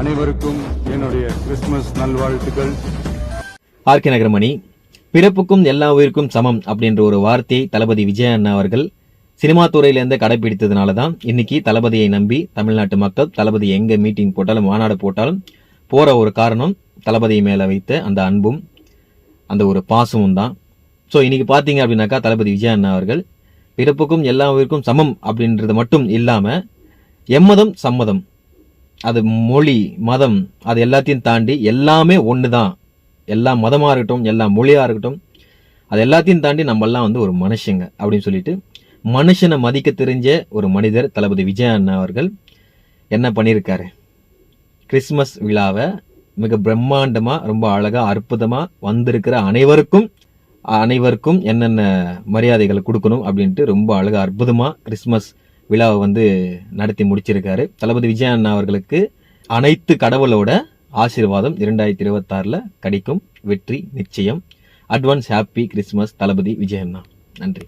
அனைவருக்கும் என்னுடைய கிறிஸ்துமஸ் நல்வாழ்த்துக்கள். ஆர்கே நகரமணி, பிறப்புக்கும் எல்லா உயிருக்கும் சமம் அப்படின்ற ஒரு வார்த்தையை தளபதி விஜய் அண்ணா அவர்கள் சினிமா துறையிலேருந்து கடைபிடித்ததுனால தான் இன்னைக்கு தளபதியை நம்பி தமிழ்நாட்டு மக்கள் தளபதி எங்க மீட்டிங் போட்டாலும் மாநாடு போட்டாலும் போற ஒரு காரணம் தளபதி மேல வைத்த அந்த அன்பும் அந்த ஒரு பாசமும் தான். ஸோ இன்னைக்கு பார்த்தீங்க அப்படின்னாக்கா தளபதி விஜய் அண்ணா அவர்கள் பிறப்புக்கும் எல்லா உயிருக்கும் சமம் அப்படின்றது மட்டும் இல்லாம எம்மதம் சம்மதம், அது மொழி மதம் அது எல்லாத்தையும் தாண்டி எல்லாமே ஒன்று தான், எல்லா மதமாக இருக்கட்டும் எல்லா மொழியாக இருக்கட்டும் அது எல்லாத்தையும் தாண்டி நம்மெல்லாம் வந்து ஒரு மனுஷங்க அப்படின்னு சொல்லிட்டு மனுஷனை மதிக்க தெரிஞ்ச ஒரு மனிதர் தளபதி விஜய் அண்ணா அவர்கள் என்ன பண்ணியிருக்காரு, கிறிஸ்துமஸ் விழாவை மிக பிரம்மாண்டமாக ரொம்ப அழகாக அற்புதமாக வந்திருக்கிற அனைவருக்கும் என்னென்ன மரியாதைகளை கொடுக்கணும் அப்படின்ட்டு ரொம்ப அழகாக அற்புதமாக கிறிஸ்துமஸ் விழாவை வந்து நடத்தி முடிச்சிருக்காரு. தளபதி விஜய் அண்ணா அவர்களுக்கு அனைத்து கடவுளோட ஆசீர்வாதம் 2026 கிடைக்கும், வெற்றி நிச்சயம். அட்வான்ஸ் ஹாப்பி கிறிஸ்துமஸ் தளபதி விஜய் அண்ணா. நன்றி.